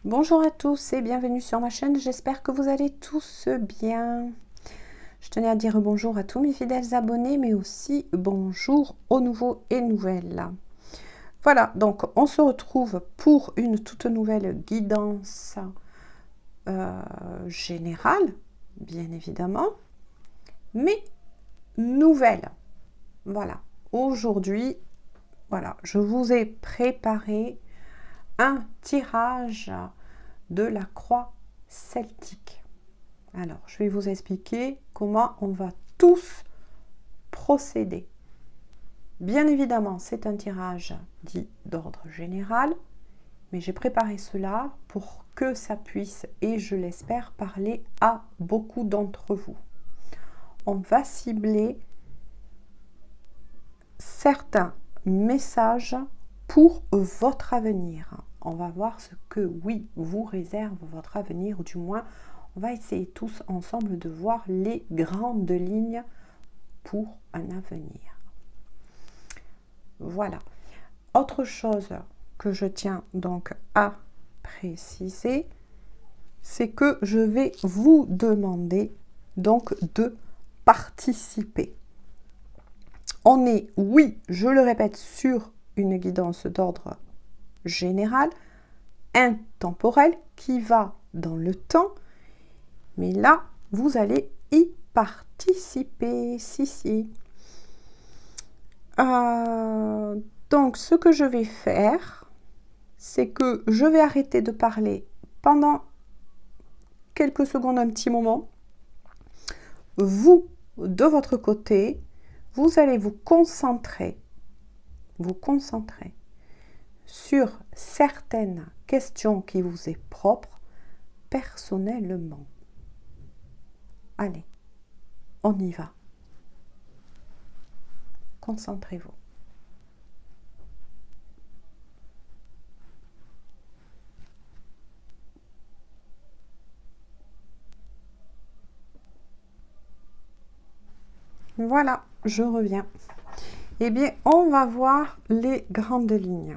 Bonjour à tous et bienvenue sur ma chaîne, j'espère que vous allez tous bien. Je tenais à dire bonjour à tous mes fidèles abonnés, mais aussi bonjour aux nouveaux et nouvelles. Voilà, donc on se retrouve pour une toute nouvelle guidance générale, bien évidemment, mais nouvelle. Voilà, aujourd'hui, voilà, je vous ai préparé un tirage de la croix celtique. Alors, je vais vous expliquer comment on va tous procéder. Bien évidemment, c'est un tirage dit d'ordre général, mais j'ai préparé cela pour que ça puisse, et je l'espère, parler à beaucoup d'entre vous. On va cibler certains messages pour votre avenir. On va voir ce que, oui, vous réserve votre avenir, ou du moins, on va essayer tous ensemble de voir les grandes lignes pour un avenir. Voilà. Autre chose que je tiens donc à préciser, c'est que je vais vous demander donc de participer. On est, oui, je le répète, sur une guidance d'ordre général, intemporel, qui va dans le temps, mais là, vous allez y participer, si. Donc, ce que je vais faire, c'est que je vais arrêter de parler pendant quelques secondes, un petit moment. Vous, de votre côté, vous allez vous concentrer sur certaines questions qui vous est propres personnellement. Allez, on y va. Concentrez-vous. Voilà, je reviens. Eh bien, on va voir les grandes lignes.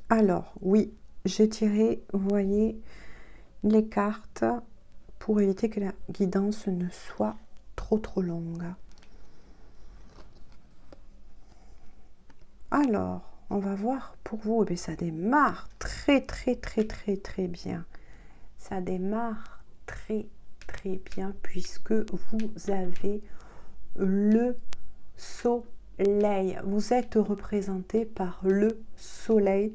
Alors, oui, j'ai tiré, vous voyez, les cartes pour éviter que la guidance ne soit trop longue. Alors, on va voir pour vous. Eh bien, ça démarre très bien. Ça démarre très bien puisque vous avez le soleil. Vous êtes représenté par le soleil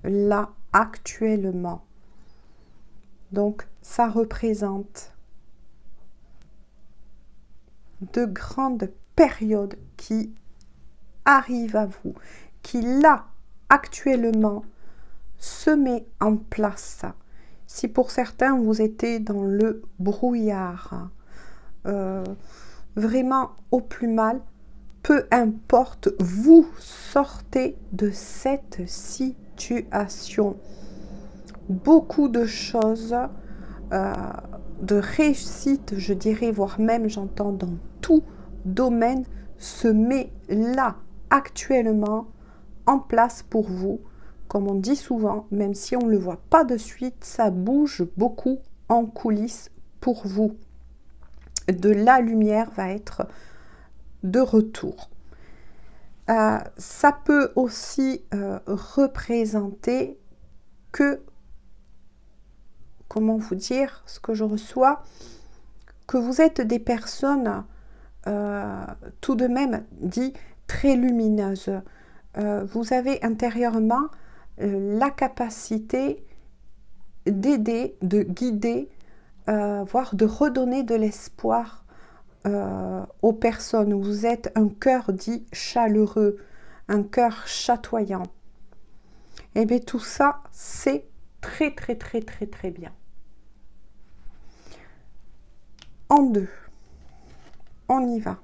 là actuellement. Donc, ça représente de grandes périodes qui arrivent à vous, qui là actuellement se met en place. Si pour certains vous étiez dans le brouillard, vraiment au plus mal, peu importe, vous sortez de cette situation. Beaucoup de choses, de réussite, je dirais, voire même j'entends dans tout domaine, se met là actuellement en place pour vous. Comme on dit souvent, même si on ne le voit pas de suite, ça bouge beaucoup en coulisses pour vous. De la lumière va être de retour. Ça peut aussi représenter que, comment vous dire, ce que je reçois, que vous êtes des personnes tout de même dit très lumineuses. Vous avez intérieurement la capacité d'aider, de guider, voire de redonner de l'espoir aux personnes. Vous êtes un cœur dit chaleureux, un cœur chatoyant. Et bien tout ça, c'est très bien. En deux, on y va.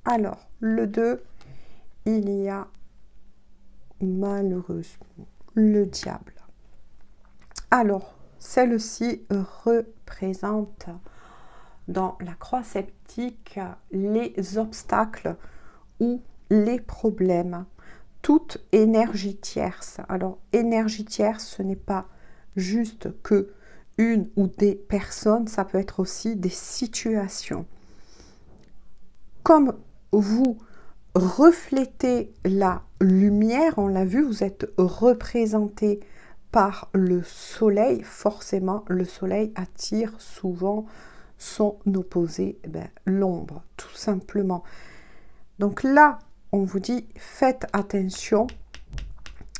Alors, le 2, il y a malheureusement le diable. Alors, celle-ci représente dans la croix celtique les obstacles ou les problèmes. toute énergie tierce. Alors, énergie tierce, ce n'est pas juste que une ou des personnes, ça peut être aussi des situations. Comme vous reflétez la lumière, on l'a vu, vous êtes représenté par le soleil, forcément le soleil attire souvent son opposé, l'ombre, tout simplement. Donc là, on vous dit, faites attention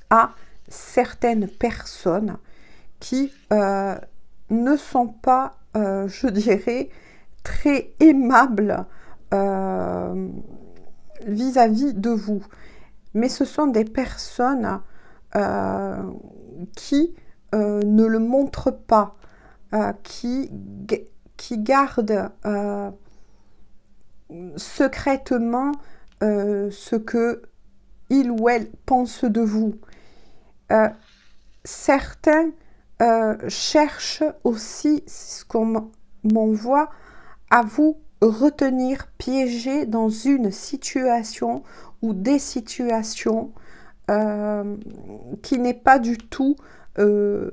à certaines personnes qui ne sont pas, je dirais, très aimables vis-à-vis de vous. Mais ce sont des personnes qui ne le montrent pas, qui gardent secrètement ce que il ou elle pense de vous. Certains cherchent aussi, c'est ce qu'on m'envoie, à vous retenir piégé dans une situation ou des situations qui n'est pas du tout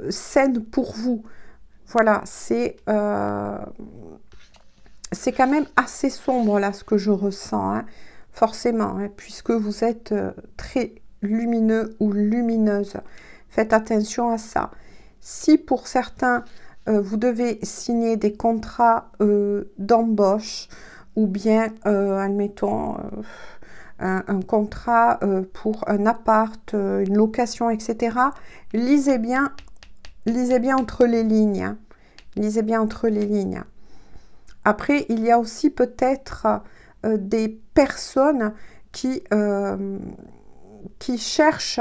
saine pour vous. Voilà, c'est quand même assez sombre là ce que je ressens, hein, forcément, hein, puisque vous êtes très lumineux ou lumineuse. Faites attention à ça. Si pour certains, vous devez signer des contrats d'embauche ou bien, admettons, un contrat pour un appart, une location, etc., lisez bien entre les lignes. Hein. Lisez bien entre les lignes. Après, il y a aussi peut-être des personnes qui cherchent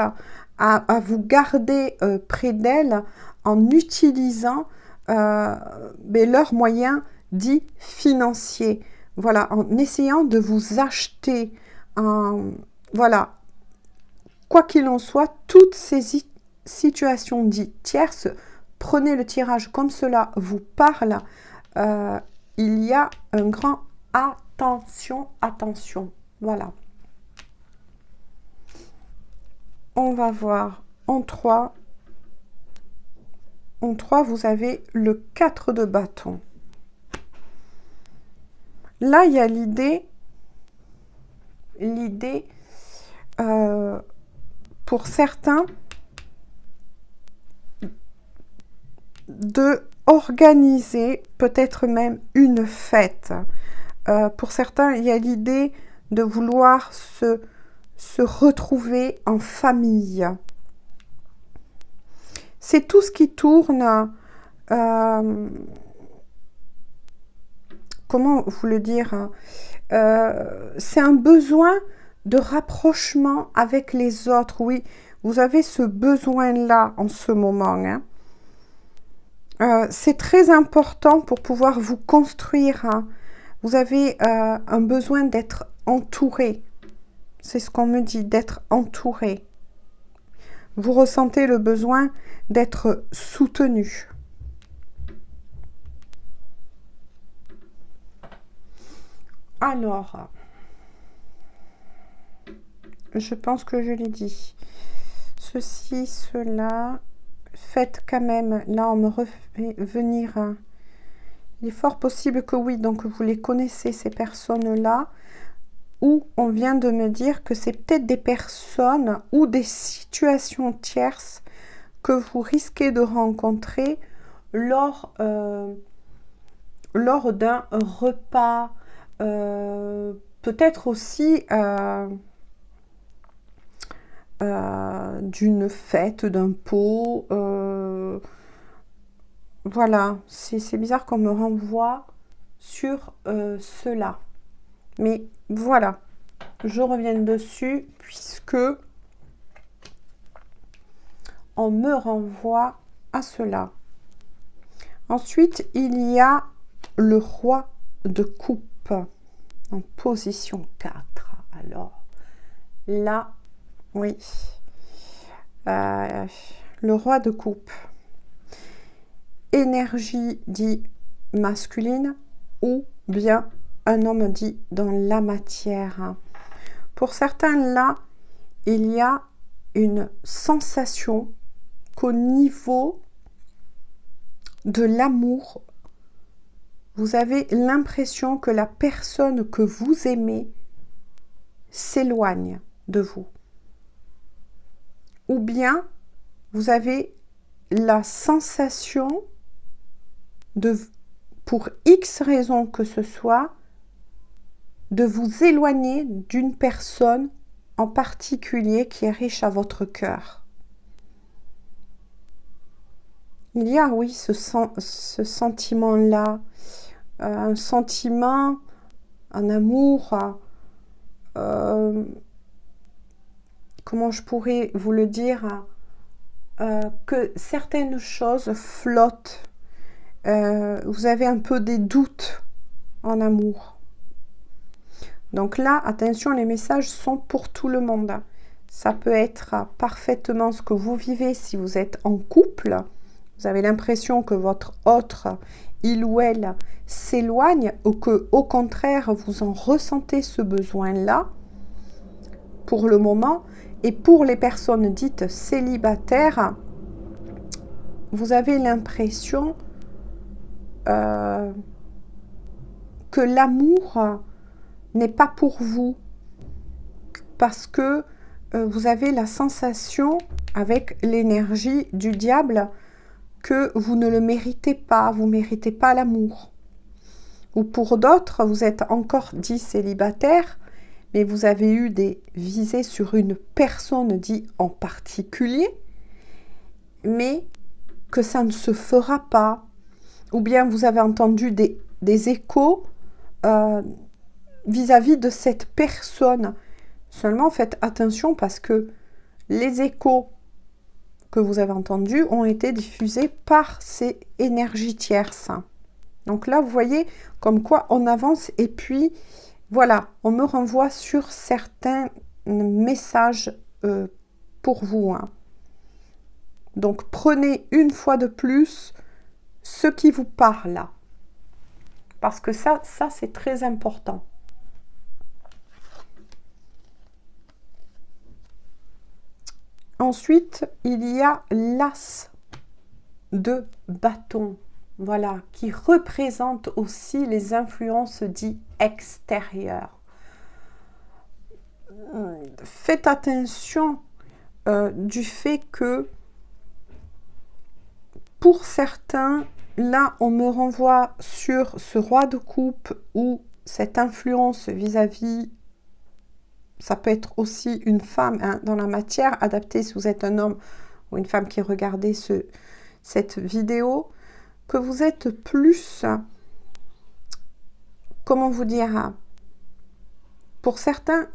à vous garder près d'elles en utilisant leurs moyens dits financiers. Voilà, en essayant de vous acheter. Voilà, quoi qu'il en soit, toutes ces situations dites tierces, prenez le tirage comme cela vous parle. Il y a un grand attention, attention. Voilà. On va voir en 3. En 3, vous avez le 4 de bâton. Là, il y a l'idée, pour certains, de organiser peut-être même une fête. Pour certains, il y a l'idée de vouloir se retrouver en famille. C'est tout ce qui tourne, comment vous le dire, c'est un besoin de rapprochement avec les autres. Oui, vous avez ce besoin-là en ce moment. Hein. C'est très important pour pouvoir vous construire. Hein. Vous avez un besoin d'être entouré. C'est ce qu'on me dit, d'être entouré. Vous ressentez le besoin d'être soutenu. Alors, je pense que je l'ai dit. Ceci, cela, faites quand même, là on me refait venir, il est fort possible que oui, donc vous les connaissez ces personnes-là, ou on vient de me dire que c'est peut-être des personnes ou des situations tierces que vous risquez de rencontrer lors d'un repas, peut-être aussi d'une fête, d'un pot. Voilà, c'est bizarre qu'on me renvoie sur cela. Mais voilà, je reviens dessus puisque on me renvoie à cela. Ensuite, il y a le roi de coupe en position 4. Alors, là, oui, le roi de coupe. Énergie dit masculine ou bien un homme dit dans la matière. Pour certains, là, il y a une sensation qu'au niveau de l'amour, vous avez l'impression que la personne que vous aimez s'éloigne de vous. Ou bien vous avez la sensation de, pour X raison que ce soit, de vous éloigner d'une personne en particulier qui est riche à votre cœur. Il y a, oui, ce sentiment-là, un sentiment, un amour, comment je pourrais vous le dire, que certaines choses flottent. Vous avez un peu des doutes en amour. Donc là, attention, les messages sont pour tout le monde. Ça peut être parfaitement ce que vous vivez si vous êtes en couple. Vous avez l'impression que votre autre, il ou elle, s'éloigne ou que, au contraire, vous en ressentez ce besoin-là pour le moment. Et pour les personnes dites célibataires, vous avez l'impression que l'amour n'est pas pour vous parce que vous avez la sensation avec l'énergie du diable que vous ne le méritez pas, vous ne méritez pas l'amour. Ou pour d'autres, vous êtes encore dit célibataire, mais vous avez eu des visées sur une personne dit en particulier, mais que ça ne se fera pas. Ou bien vous avez entendu des échos vis-à-vis de cette personne. Seulement faites attention parce que les échos que vous avez entendus ont été diffusés par ces énergies tierces. Donc là, vous voyez comme quoi on avance et puis voilà, on me renvoie sur certains messages pour vous. Donc prenez une fois de plus ce qui vous parle. Parce que ça c'est très important. Ensuite, il y a l'as de bâton, voilà, qui représente aussi les influences dites extérieures. Faites attention du fait que pour certains, là, on me renvoie sur ce roi de coupe ou cette influence vis-à-vis. Ça peut être aussi une femme dans la matière, adaptée si vous êtes un homme ou une femme qui regardait cette vidéo, que vous êtes plus, comment vous dire, pour certains,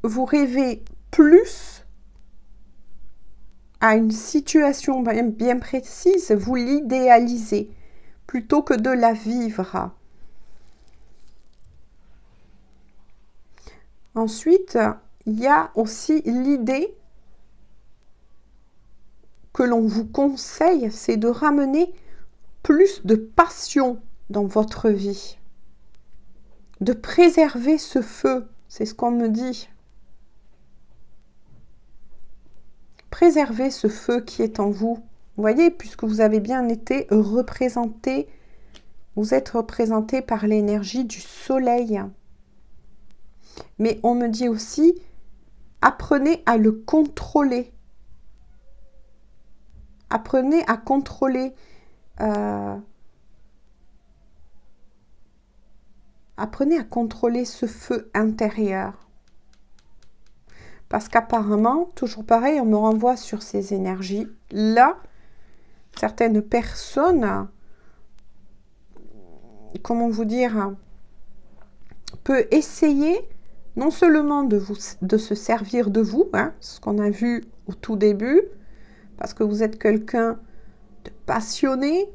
vous rêvez plus à une situation bien précise, vous l'idéalisez plutôt que de la vivre. Ensuite, il y a aussi l'idée que l'on vous conseille, c'est de ramener plus de passion dans votre vie, de préserver ce feu, c'est ce qu'on me dit. Préservez ce feu qui est en vous. Vous voyez, puisque vous avez bien été représenté, vous êtes représenté par l'énergie du soleil. Mais on me dit aussi, apprenez à le contrôler. Apprenez à contrôler. Apprenez à contrôler ce feu intérieur. Parce qu'apparemment, toujours pareil, on me renvoie sur ces énergies. Là, certaines personnes, comment vous dire, peut essayer non seulement de se servir de vous, ce qu'on a vu au tout début, parce que vous êtes quelqu'un de passionné,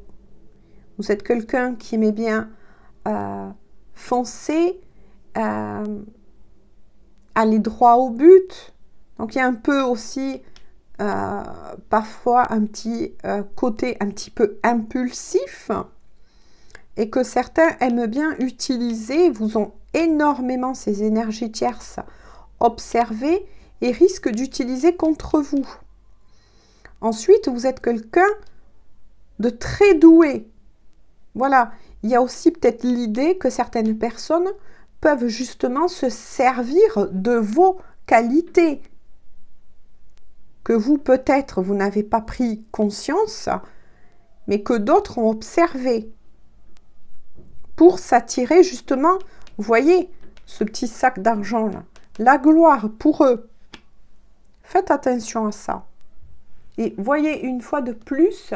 vous êtes quelqu'un qui aimait bien foncer, aller droit au but. Donc il y a un peu aussi parfois un petit côté un petit peu impulsif et que certains aiment bien utiliser, vous ont énormément ces énergies tierces observées et risque d'utiliser contre vous. Ensuite, vous êtes quelqu'un de très doué. Voilà, il y a aussi peut-être l'idée que certaines personnes peuvent justement se servir de vos qualités, que vous, peut-être, vous n'avez pas pris conscience, mais que d'autres ont observé, pour s'attirer justement, vous voyez, ce petit sac d'argent là, la gloire pour eux. Faites attention à ça. Et voyez une fois de plus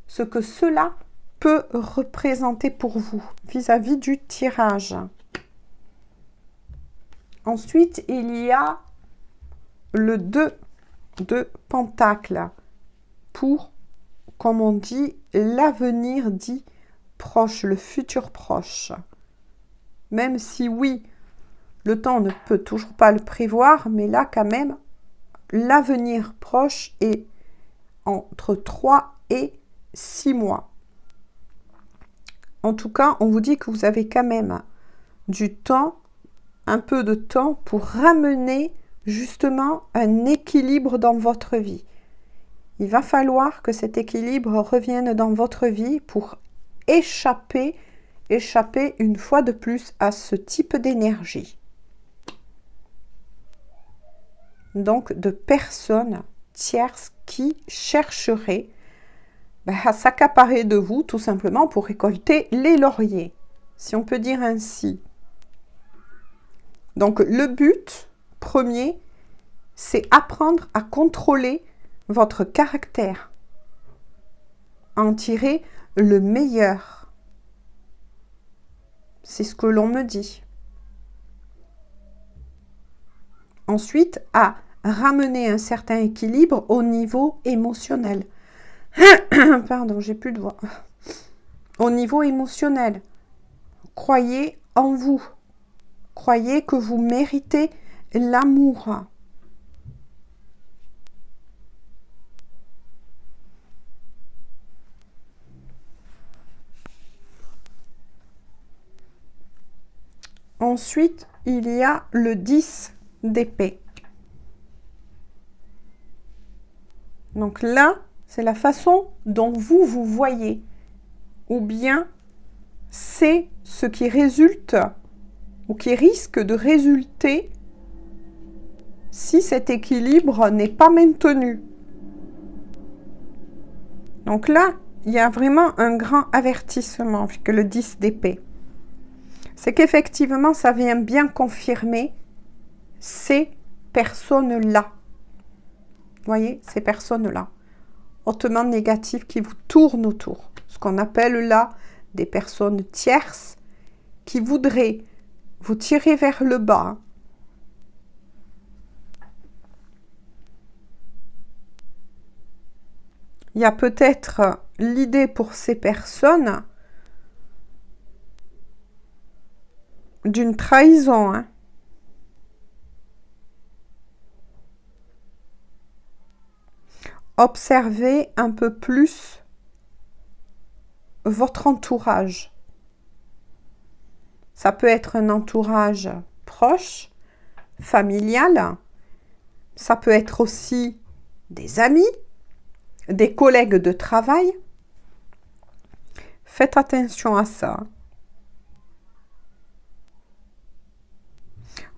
ce que cela peut représenter pour vous vis-à-vis du tirage. Ensuite, il y a le 2 de Pentacles pour, comme on dit, l'avenir dit proche, le futur proche. Même si oui, le temps ne peut toujours pas le prévoir, mais là quand même, l'avenir proche est entre 3 et 6 mois. En tout cas, on vous dit que vous avez quand même du temps, un peu de temps pour ramener justement un équilibre dans votre vie. Il va falloir que cet équilibre revienne dans votre vie pour échapper une fois de plus à ce type d'énergie. Donc de personnes tierces qui chercheraient à s'accaparer de vous tout simplement pour récolter les lauriers, si on peut dire ainsi. Donc le but premier, c'est apprendre à contrôler votre caractère, en tirer le meilleur. C'est ce que l'on me dit. Ensuite, à ramener un certain équilibre au niveau émotionnel. Pardon, j'ai plus de voix. Au niveau émotionnel, croyez en vous. Croyez que vous méritez l'amour. Ensuite, il y a le 10 d'épée. Donc là, c'est la façon dont vous vous voyez. Ou bien, c'est ce qui résulte ou qui risque de résulter si cet équilibre n'est pas maintenu. Donc là, il y a vraiment un grand avertissement avec le 10 d'épée. C'est qu'effectivement, ça vient bien confirmer ces personnes-là. Vous voyez, ces personnes-là, hautement négatives qui vous tournent autour. Ce qu'on appelle là des personnes tierces qui voudraient vous tirer vers le bas. Il y a peut-être l'idée pour ces personnes d'une trahison. Hein. Observez un peu plus votre entourage. Ça peut être un entourage proche, familial. Ça peut être aussi des amis, des collègues de travail. Faites attention à ça.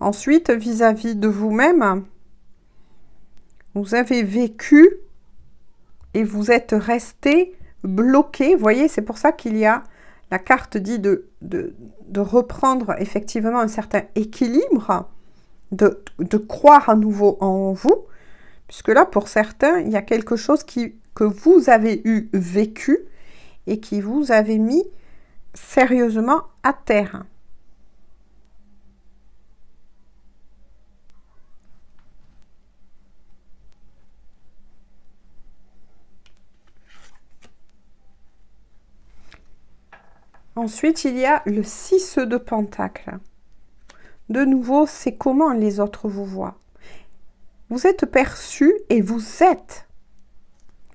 Ensuite, vis-à-vis de vous-même, vous avez vécu et vous êtes resté bloqué. Vous voyez, c'est pour ça qu'il y a, la carte dit de reprendre effectivement un certain équilibre, de croire à nouveau en vous, puisque là, pour certains, il y a quelque chose que vous avez vécu et qui vous avez mis sérieusement à terre. Ensuite, il y a le 6 de Pentacles. De nouveau, c'est comment les autres vous voient. Vous êtes perçu et vous êtes,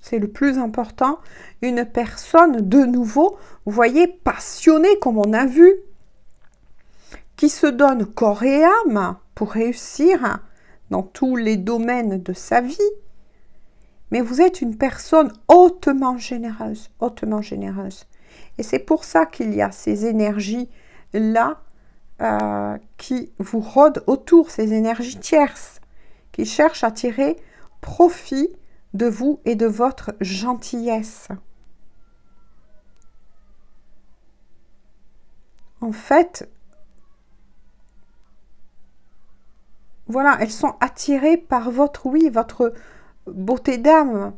c'est le plus important, une personne de nouveau, vous voyez, passionnée comme on a vu, qui se donne corps et âme pour réussir dans tous les domaines de sa vie, mais vous êtes une personne hautement généreuse, hautement généreuse. Et c'est pour ça qu'il y a ces énergies-là qui vous rôdent autour, ces énergies tierces, qui cherchent à tirer profit de vous et de votre gentillesse. En fait, voilà, elles sont attirées par votre, oui, votre beauté d'âme,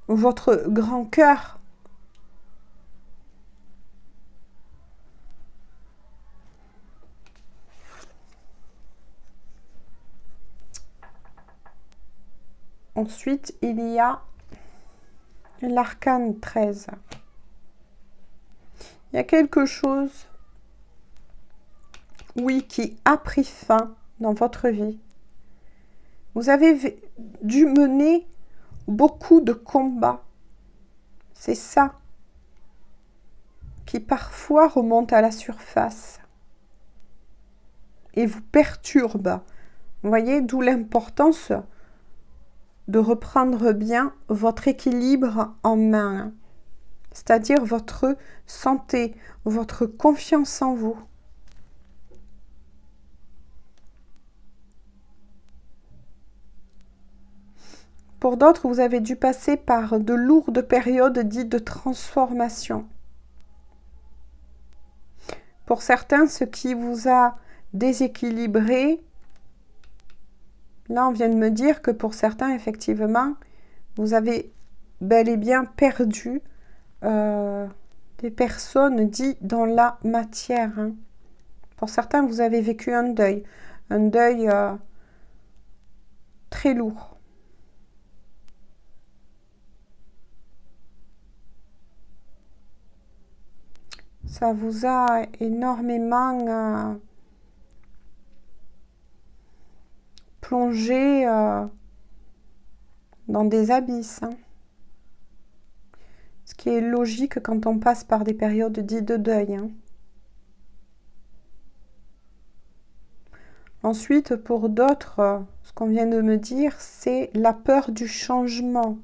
votre grand cœur. Ensuite, il y a l'arcane 13. Il y a quelque chose, oui, qui a pris fin dans votre vie. Vous avez dû mener beaucoup de combats. C'est ça qui parfois remonte à la surface et vous perturbe. Vous voyez, d'où l'importance de reprendre bien votre équilibre en main, c'est-à-dire votre santé, votre confiance en vous. Pour d'autres, vous avez dû passer par de lourdes périodes dites de transformation. Pour certains, ce qui vous a déséquilibré, là, on vient de me dire que pour certains, effectivement, vous avez bel et bien perdu des personnes dites dans la matière. Hein. Pour certains, vous avez vécu un deuil très lourd. Ça vous a énormément plongé dans des abysses. Hein. Ce qui est logique quand on passe par des périodes dites de deuil. Hein. Ensuite, pour d'autres, ce qu'on vient de me dire, c'est la peur du changement.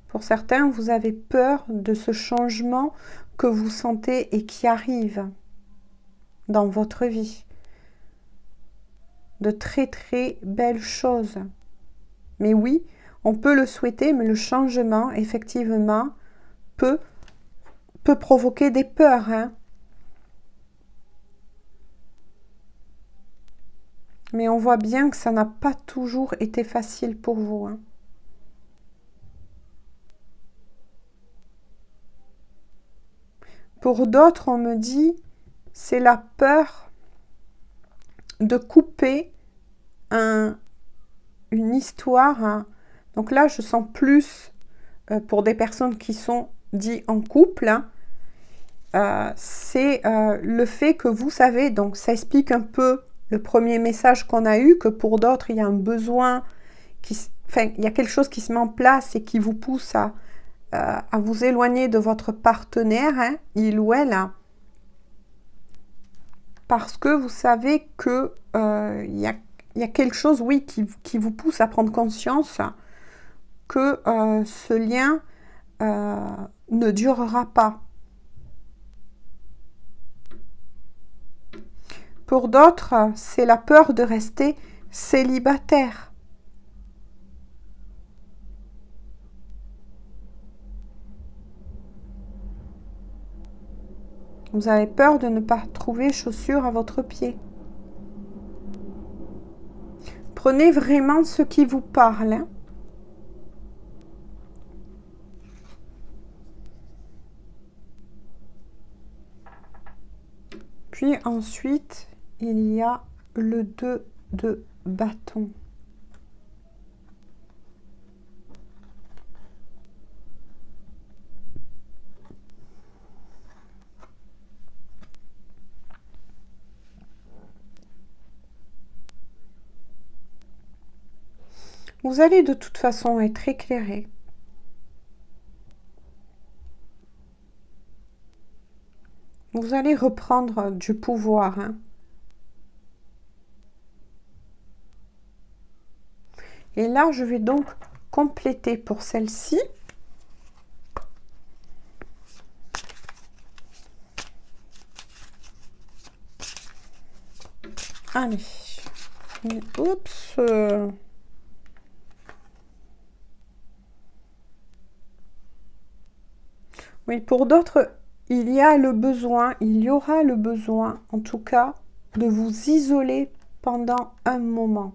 Pour certains, vous avez peur de ce changement que vous sentez et qui arrive dans votre vie. De très très belles choses. Mais oui, on peut le souhaiter, mais le changement, effectivement, peut provoquer des peurs. Hein. Mais on voit bien que ça n'a pas toujours été facile pour vous. Hein. Pour d'autres, on me dit, c'est la peur de couper une histoire. Hein. Donc là, je sens plus pour des personnes qui sont dites en couple. Hein, c'est le fait que vous savez, donc ça explique un peu le premier message qu'on a eu, que pour d'autres, il y a un besoin, il y a quelque chose qui se met en place et qui vous pousse à vous éloigner de votre partenaire, hein, il ou elle, hein, parce que vous savez que il y a quelque chose, oui, qui vous pousse à prendre conscience que ce lien ne durera pas. Pour d'autres, c'est la peur de rester célibataire. Vous avez peur de ne pas trouver chaussures à votre pied. Prenez vraiment ce qui vous parle. Hein. Puis ensuite, il y a le 2 de bâton. Vous allez de toute façon être éclairé. Vous allez reprendre du pouvoir. Hein. Et là, je vais donc compléter pour celle-ci. Allez. Oups. Oui, pour d'autres, il y aura le besoin, en tout cas, de vous isoler pendant un moment,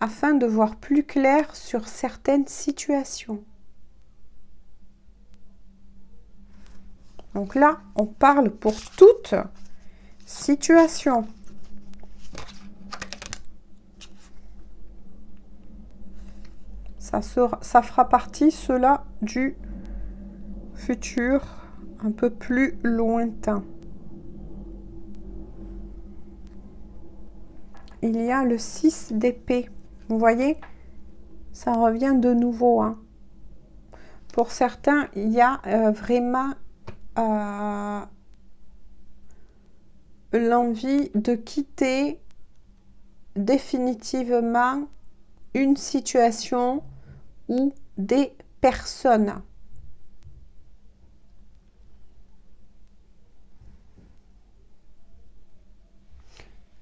afin de voir plus clair sur certaines situations. Donc là, on parle pour toute situation. Ça fera partie, cela, du futur un peu plus lointain. Il y a le 6 d'épée. Vous voyez, ça revient de nouveau. Hein. Pour certains, il y a vraiment l'envie de quitter définitivement une situation ou des personnes.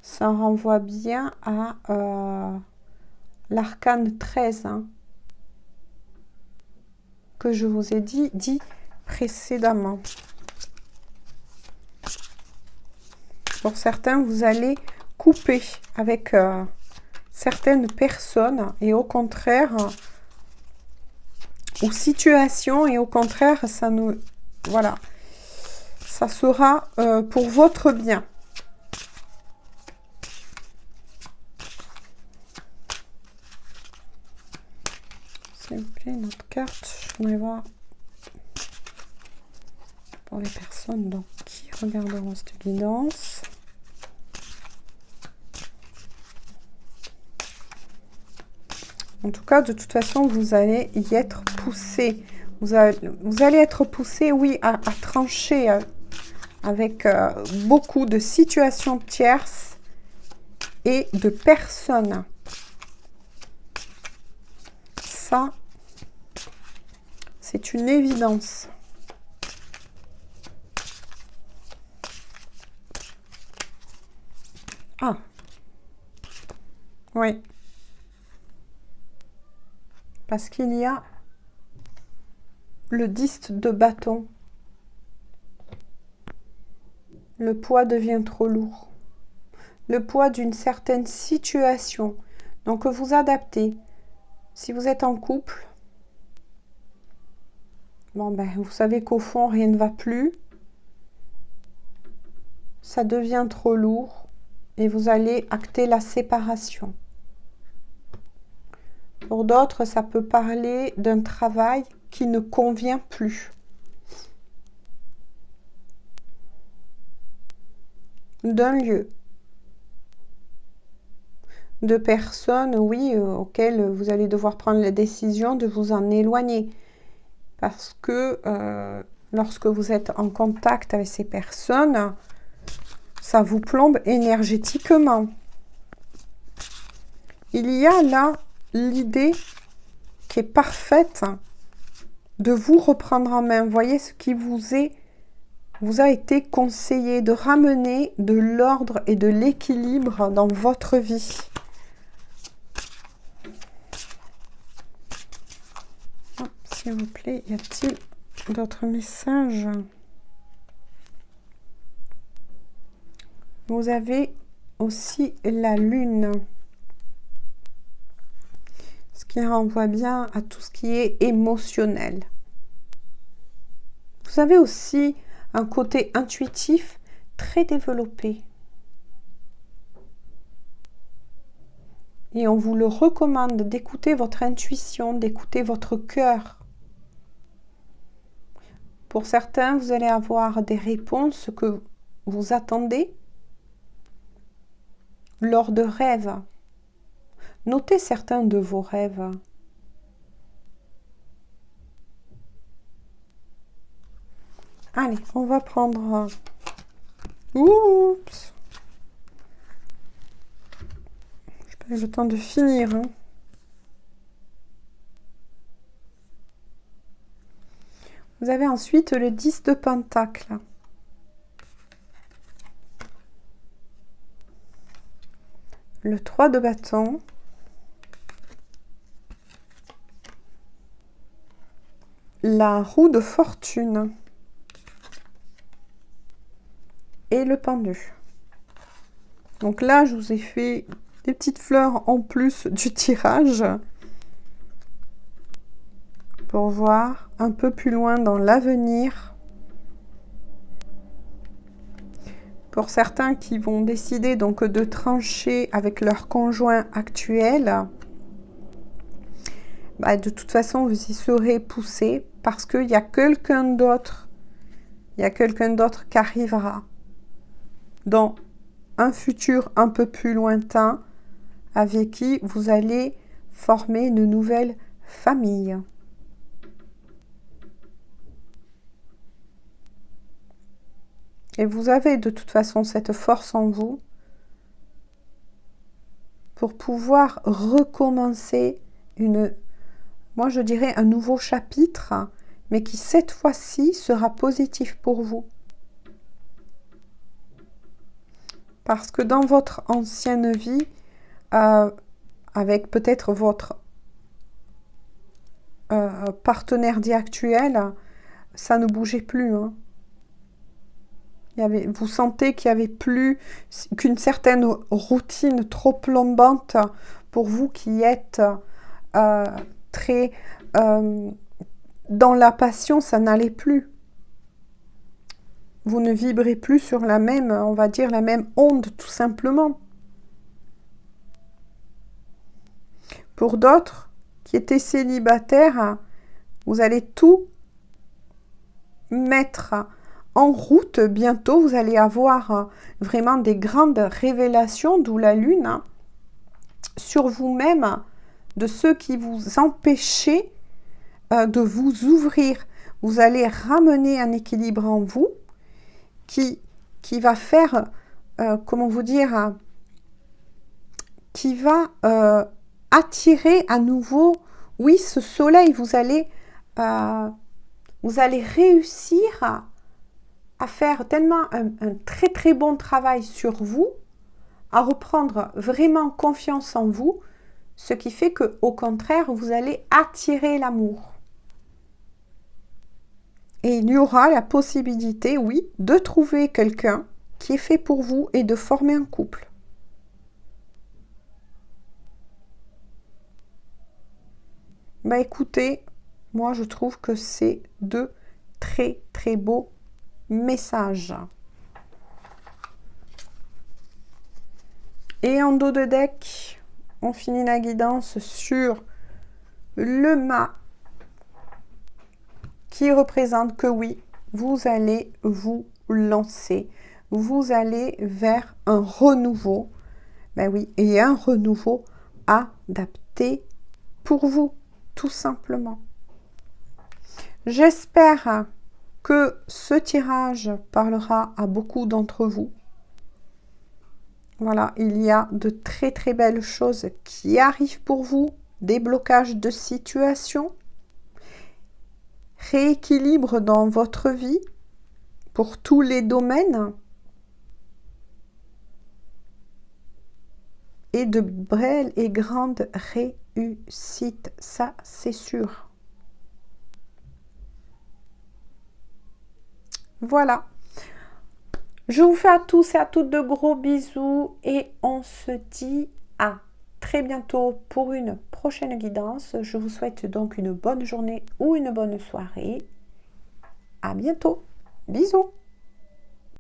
Ça renvoie bien à l'arcane 13 hein, que je vous ai dit précédemment. Pour certains, vous allez couper avec certaines personnes et au contraire, ou situations, et au contraire, ça nous... Voilà. Ça sera pour votre bien. S'il vous plaît, une autre carte. Je voudrais voir pour les personnes donc, qui regarderont cette guidance. En tout cas, de toute façon, vous allez y être poussé. Vous allez être poussé, oui, à trancher avec beaucoup de situations tierces et de personnes. Ça, c'est une évidence. Ah, oui. Parce qu'il y a le 10 de bâton. Le poids devient trop lourd. Le poids d'une certaine situation. Donc, vous adaptez. Si vous êtes en couple, bon ben, vous savez qu'au fond, rien ne va plus. Ça devient trop lourd et vous allez acter la séparation. Pour d'autres, ça peut parler d'un travail qui ne convient plus. D'un lieu. De personnes, oui, auxquelles vous allez devoir prendre la décision de vous en éloigner. Parce que lorsque vous êtes en contact avec ces personnes, ça vous plombe énergétiquement. Il y a là l'idée qui est parfaite de vous reprendre en main. Voyez ce qui vous a été conseillé de ramener de l'ordre et de l'équilibre dans votre vie. S'il vous plaît, y a-t-il d'autres messages? Vous avez aussi la lune. Ce qui renvoie bien à tout ce qui est émotionnel. Vous avez aussi un côté intuitif très développé. Et on vous le recommande d'écouter votre intuition, d'écouter votre cœur. Pour certains, vous allez avoir des réponses que vous attendez lors de rêves. Notez certains de vos rêves. Allez, on va prendre... Oups! Je sais pas Le temps de finir. Hein. Vous avez ensuite le 10 de Pentacle. Le 3 de bâton. La roue de fortune. Et le pendu. Donc là, je vous ai fait des petites fleurs en plus du tirage. Pour voir un peu plus loin dans l'avenir. Pour certains qui vont décider donc de trancher avec leur conjoint actuel, bah, de toute façon, vous y serez poussé parce qu'il y a quelqu'un d'autre. Il y a quelqu'un d'autre qui arrivera dans un futur un peu plus lointain avec qui vous allez former une nouvelle famille. Et vous avez de toute façon cette force en vous pour pouvoir recommencer moi je dirais un nouveau chapitre, mais qui cette fois-ci sera positif pour vous. Parce que dans votre ancienne vie, avec peut-être votre partenaire dit actuel, ça ne bougeait plus. Hein. Vous sentez qu'il n'y avait plus qu'une certaine routine trop plombante pour vous qui êtes très dans la passion, ça n'allait plus. Vous ne vibrez plus sur la même, on va dire, la même onde, tout simplement. Pour d'autres qui étaient célibataires, vous allez tout mettre en route. Bientôt, vous allez avoir vraiment des grandes révélations, d'où la lune, sur vous-même, de ceux qui vous empêchaient de vous ouvrir. Vous allez ramener un équilibre en vous qui va faire, comment vous dire, qui va attirer à nouveau, oui, ce soleil. Vous allez réussir à faire tellement un très très bon travail sur vous, à reprendre vraiment confiance en vous, ce qui fait que au contraire, vous allez attirer l'amour. Et il y aura la possibilité, oui, de trouver quelqu'un qui est fait pour vous et de former un couple. Bah écoutez, moi je trouve que c'est de très très beaux messages. Et en dos de deck, on finit la guidance sur le mât qui représente que oui, vous allez vous lancer. Vous allez vers un renouveau. Ben oui, et un renouveau adapté pour vous, tout simplement. J'espère que ce tirage parlera à beaucoup d'entre vous. Voilà, il y a de très très belles choses qui arrivent pour vous. Déblocage de situation. Rééquilibre dans votre vie pour tous les domaines. Et de belles et grandes réussites, ça c'est sûr. Voilà. Je vous fais à tous et à toutes de gros bisous et on se dit à très bientôt pour une prochaine guidance. Je vous souhaite donc une bonne journée ou une bonne soirée. À bientôt. Bisous.